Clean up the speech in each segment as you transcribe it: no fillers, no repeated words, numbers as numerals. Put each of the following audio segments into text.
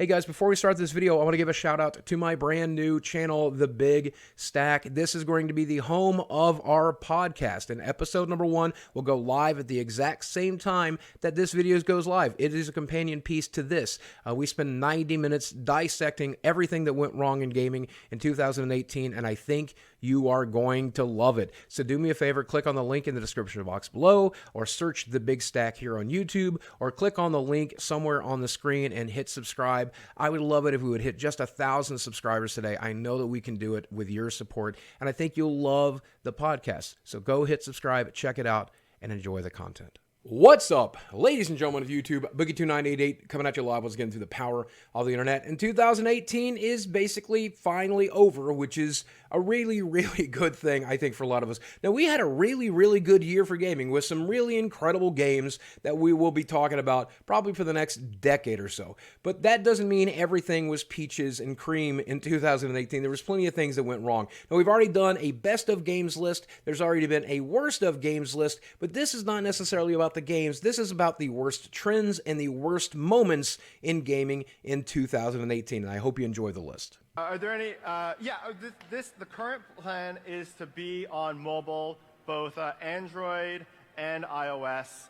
Hey guys, before we start this video, I want to give a shout out to my brand new channel, The Big Stack. This is going to be the home of our podcast, and episode number 1 will go live at the exact same time that this video goes live. It is a companion piece to this. We spend 90 minutes dissecting everything that went wrong in gaming in 2018, and I think you are going to love it. So do me a favor, click on the link in the description box below, or search The Big Stack here on YouTube, or click on the link somewhere on the screen and hit subscribe. I would love it if we would hit just 1,000 subscribers today. I know that we can do it with your support, and I think you'll love the podcast. So go hit subscribe, check it out, and enjoy the content. What's up, ladies and gentlemen of YouTube? Boogie2988 coming at you live once again through the power of the internet. And 2018 is basically finally over, which is a really good thing, I think, for a lot of us. Now, we had a really good year for gaming with some really incredible games that we will be talking about probably for the next decade or so. But that doesn't mean everything was peaches and cream in 2018. There was plenty of things that went wrong. Now, we've already done a best of games list. There's already been a worst of games list, but this is not necessarily about the games. This is about the worst trends and the worst moments in gaming in 2018, and I hope you enjoy the list. Are there any? The current plan is to be on mobile, both Android and iOS.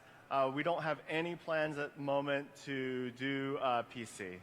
We don't have any plans at the moment to do PC.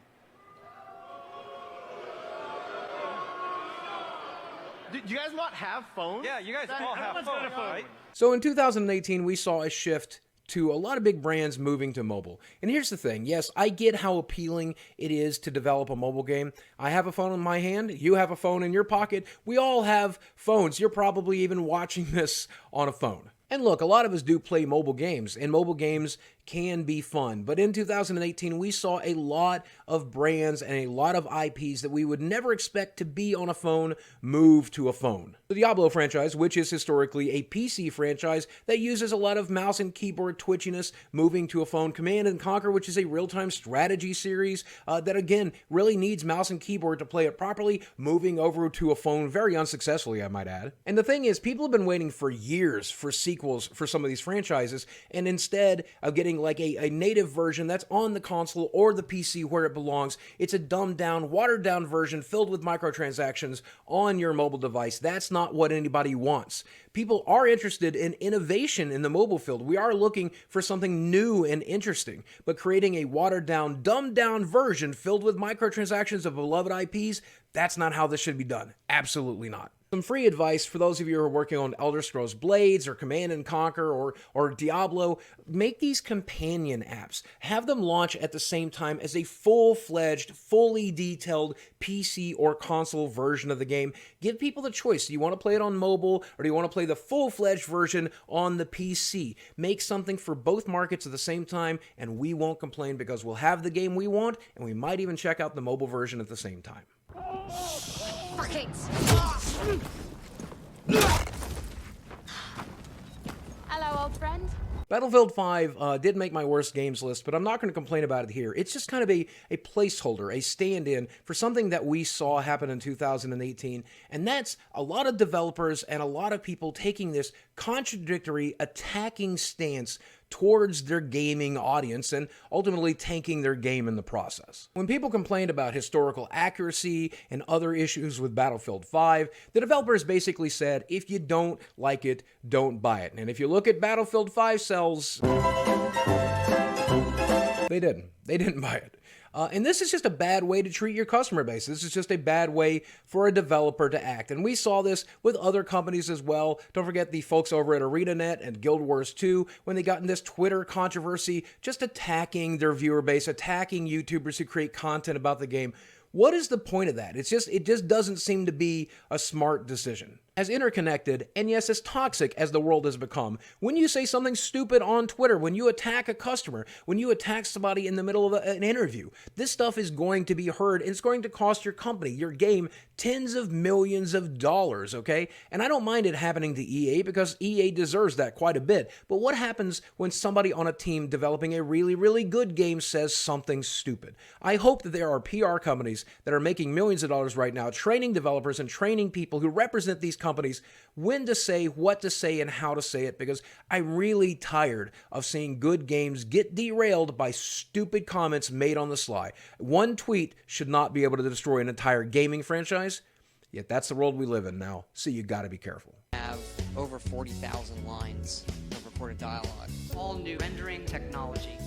Do you guys not have phones? Yeah, you guys all have phones, right? So in 2018, we saw a shift to a lot of big brands moving to mobile. And here's the thing. Yes, I get how appealing it is to develop a mobile game. I have a phone in my hand. You have a phone in your pocket. We all have phones. You're probably even watching this on a phone. And look, a lot of us do play mobile games, and mobile games can be fun. But in 2018, we saw a lot of brands and a lot of IPs that we would never expect to be on a phone move to a phone. The Diablo franchise, which is historically a PC franchise that uses a lot of mouse and keyboard twitchiness, moving to a phone. Command & Conquer, which is a real-time strategy series that, again, really needs mouse and keyboard to play it properly, moving over to a phone very unsuccessfully, I might add. And the thing is, people have been waiting for years for sequels for some of these franchises, and instead of getting like a native version that's on the console or the PC where it belongs, it's a dumbed down, watered down version filled with microtransactions on your mobile device. That's not what anybody wants. People are interested in innovation in the mobile field. We are looking for something new and interesting, but creating a watered down, dumbed down version filled with microtransactions of beloved IPs, that's not how this should be done. Absolutely not. Some free advice for those of you who are working on Elder Scrolls Blades or Command & Conquer or Diablo: make these companion apps. Have them launch at the same time as a full-fledged, fully detailed PC or console version of the game. Give people the choice. Do you want to play it on mobile, or do you want to play the full-fledged version on the PC? Make something for both markets at the same time, and we won't complain because we'll have the game we want, and we might even check out the mobile version at the same time. Fuck it! Hello, old friend. Battlefield 5 did make my worst games list, but I'm not going to complain about it here. It's just kind of a placeholder, a stand-in for something that we saw happen in 2018, and that's a lot of developers and a lot of people taking this contradictory, attacking stance towards their gaming audience and ultimately tanking their game in the process. When people complained about historical accuracy and other issues with Battlefield 5, the developers basically said, if you don't like it, don't buy it. And if you look at Battlefield 5 sales, they didn't buy it. And this is just a bad way to treat your customer base. This is just a bad way for a developer to act. And we saw this with other companies as well. Don't forget the folks over at ArenaNet and Guild Wars 2 when they got in this Twitter controversy, just attacking their viewer base, attacking YouTubers who create content about the game. What is the point of that? It just doesn't seem to be a smart decision. As interconnected, and yes, as toxic as the world has become, when you say something stupid on Twitter, when you attack a customer, when you attack somebody in the middle of an interview, this stuff is going to be heard, and it's going to cost your company, your game, tens of millions of dollars, okay? And I don't mind it happening to EA because EA deserves that quite a bit. But what happens when somebody on a team developing a really good game says something stupid? I hope that there are PR companies that are making millions of dollars right now training developers and training people who represent these companies companies when to say, what to say, and how to say it, because I'm really tired of seeing good games get derailed by stupid comments made on the sly. One tweet should not be able to destroy an entire gaming franchise, yet that's the world we live in now, so you gotta be careful. Have over 40,000 lines of recorded dialogue. All new rendering technology.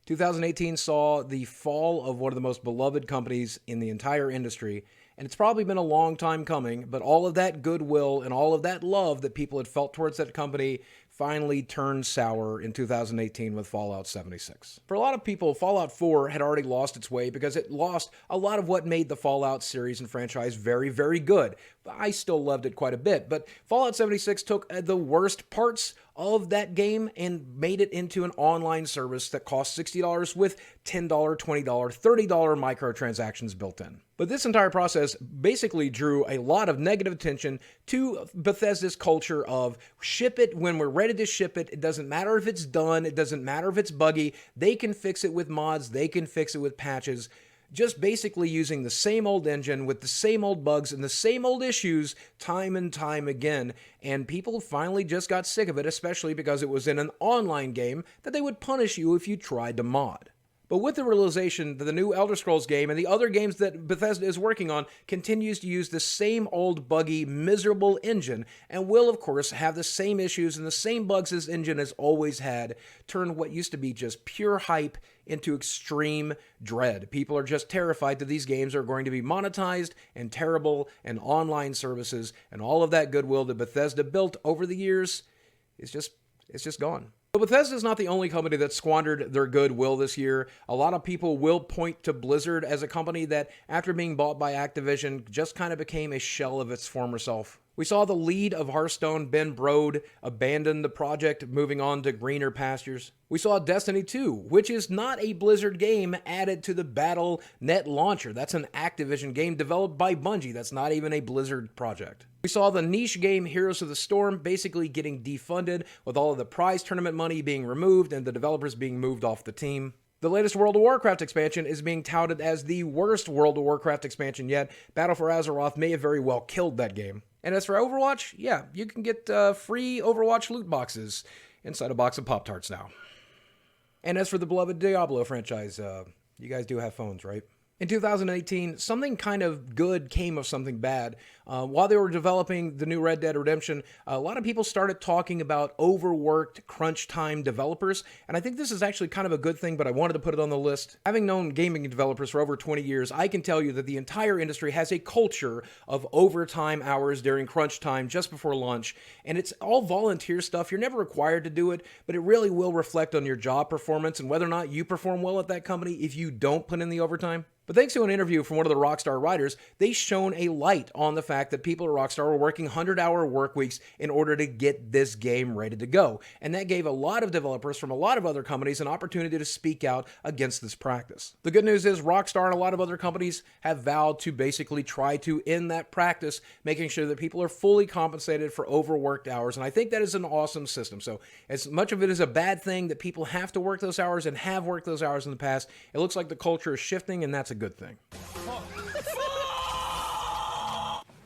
2018 saw the fall of one of the most beloved companies in the entire industry, and it's probably been a long time coming, but all of that goodwill and all of that love that people had felt towards that company finally turned sour in 2018 with Fallout 76. For a lot of people, Fallout 4 had already lost its way because it lost a lot of what made the Fallout series and franchise very, very good. I still loved it quite a bit, but Fallout 76 took the worst parts of that game and made it into an online service that cost $60 with $10, $20, $30 microtransactions built in. But this entire process basically drew a lot of negative attention to Bethesda's culture of ship it when we're ready to ship it. It doesn't matter if it's done. It doesn't matter if it's buggy. They can fix it with mods. They can fix it with patches. Just basically using the same old engine with the same old bugs and the same old issues time and time again. And people finally just got sick of it, especially because it was in an online game that they would punish you if you tried to mod. But with the realization that the new Elder Scrolls game and the other games that Bethesda is working on continues to use the same old buggy, miserable engine, and will, of course, have the same issues and the same bugs this engine has always had, turn what used to be just pure hype into extreme dread. People are just terrified that these games are going to be monetized and terrible, and online services and all of that goodwill that Bethesda built over the years is just gone. But Bethesda is not the only company that squandered their goodwill this year. A lot of people will point to Blizzard as a company that, after being bought by Activision, just kind of became a shell of its former self. We saw the lead of Hearthstone, Ben Brode, abandon the project, moving on to greener pastures. We saw Destiny 2, which is not a Blizzard game, added to the Battle.net launcher. That's an Activision game developed by Bungie. That's not even a Blizzard project. We saw the niche game Heroes of the Storm basically getting defunded, with all of the prize tournament money being removed and the developers being moved off the team. The latest World of Warcraft expansion is being touted as the worst World of Warcraft expansion yet. Battle for Azeroth may have very well killed that game. And as for Overwatch, yeah, you can get free Overwatch loot boxes inside a box of Pop-Tarts now. And as for the beloved Diablo franchise, you guys do have phones, right? In 2018, something kind of good came of something bad. While they were developing the new Red Dead Redemption, a lot of people started talking about overworked crunch time developers, and I think this is actually kind of a good thing, but I wanted to put it on the list. Having known gaming developers for over 20 years, I can tell you that the entire industry has a culture of overtime hours during crunch time just before lunch, and it's all volunteer stuff. You're never required to do it, but it really will reflect on your job performance and whether or not you perform well at that company if you don't put in the overtime. But thanks to an interview from one of the Rockstar writers, they shone a light on the fact that people at Rockstar were working 100-hour work weeks in order to get this game ready to go. And that gave a lot of developers from a lot of other companies an opportunity to speak out against this practice. The good news is Rockstar and a lot of other companies have vowed to basically try to end that practice, making sure that people are fully compensated for overworked hours. And I think that is an awesome system. So as much of it is a bad thing that people have to work those hours and have worked those hours in the past, it looks like the culture is shifting, and that's a good thing.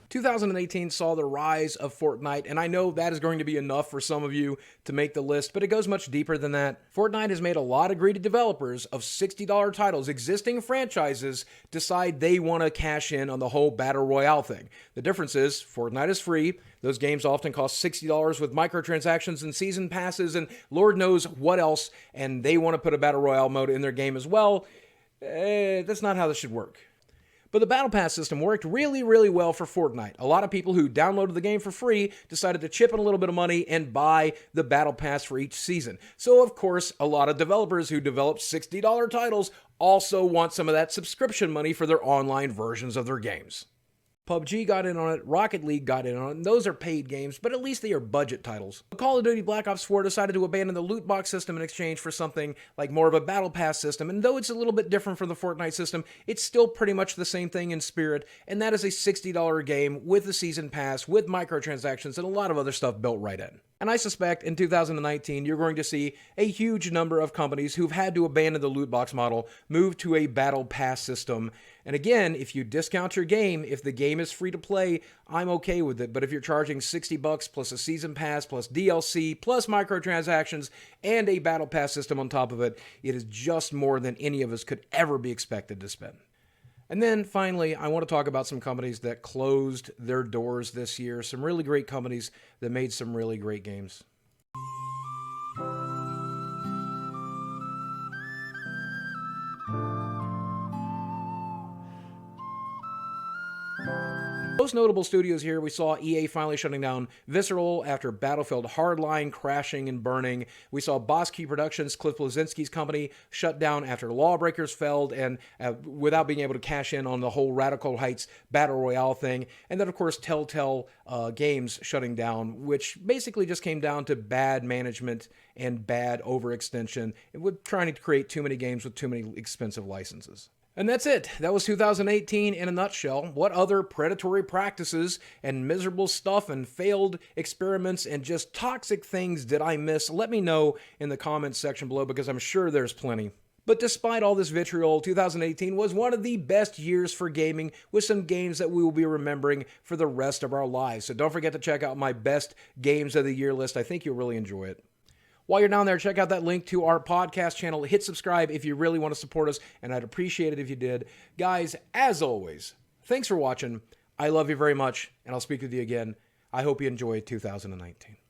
2018 saw the rise of Fortnite, and I know that is going to be enough for some of you to make the list, but it goes much deeper than that. Fortnite has made a lot of greedy developers of $60 titles, existing franchises, decide they want to cash in on the whole Battle Royale thing. The difference is, Fortnite is free. Those games often cost $60 with microtransactions and season passes and Lord knows what else, and they want to put a Battle Royale mode in their game as well. That's not how this should work. But the Battle Pass system worked really, really well for Fortnite. A lot of people who downloaded the game for free decided to chip in a little bit of money and buy the Battle Pass for each season. So, of course, a lot of developers who develop $60 titles also want some of that subscription money for their online versions of their games. PUBG got in on it, Rocket League got in on it, and those are paid games, but at least they are budget titles. Call of Duty Black Ops 4 decided to abandon the loot box system in exchange for something like more of a Battle Pass system, and though it's a little bit different from the Fortnite system, it's still pretty much the same thing in spirit, and that is a $60 game with a season pass, with microtransactions, and a lot of other stuff built right in. And I suspect in 2019, you're going to see a huge number of companies who've had to abandon the loot box model, move to a battle pass system. And again, if you discount your game, if the game is free to play, I'm okay with it. But if you're charging $60 plus a season pass, plus DLC, plus microtransactions, and a battle pass system on top of it, it is just more than any of us could ever be expected to spend. And then finally, I want to talk about some companies that closed their doors this year. Some really great companies that made some really great games. Most notable studios here, we saw EA finally shutting down Visceral after Battlefield Hardline crashing and burning. We saw Boss Key Productions, Cliff Bleszinski's company, shut down after Lawbreakers failed and without being able to cash in on the whole Radical Heights Battle Royale thing. And then, of course, Telltale Games shutting down, which basically just came down to bad management and bad overextension, with trying to create too many games with too many expensive licenses. And that's it. That was 2018 in a nutshell. What other predatory practices and miserable stuff and failed experiments and just toxic things did I miss? Let me know in the comments section below, because I'm sure there's plenty. But despite all this vitriol, 2018 was one of the best years for gaming, with some games that we will be remembering for the rest of our lives. So don't forget to check out my best games of the year list. I think you'll really enjoy it. While you're down there, check out that link to our podcast channel. Hit subscribe if you really want to support us, and I'd appreciate it if you did. Guys, as always, thanks for watching. I love you very much, and I'll speak with you again. I hope you enjoy 2019.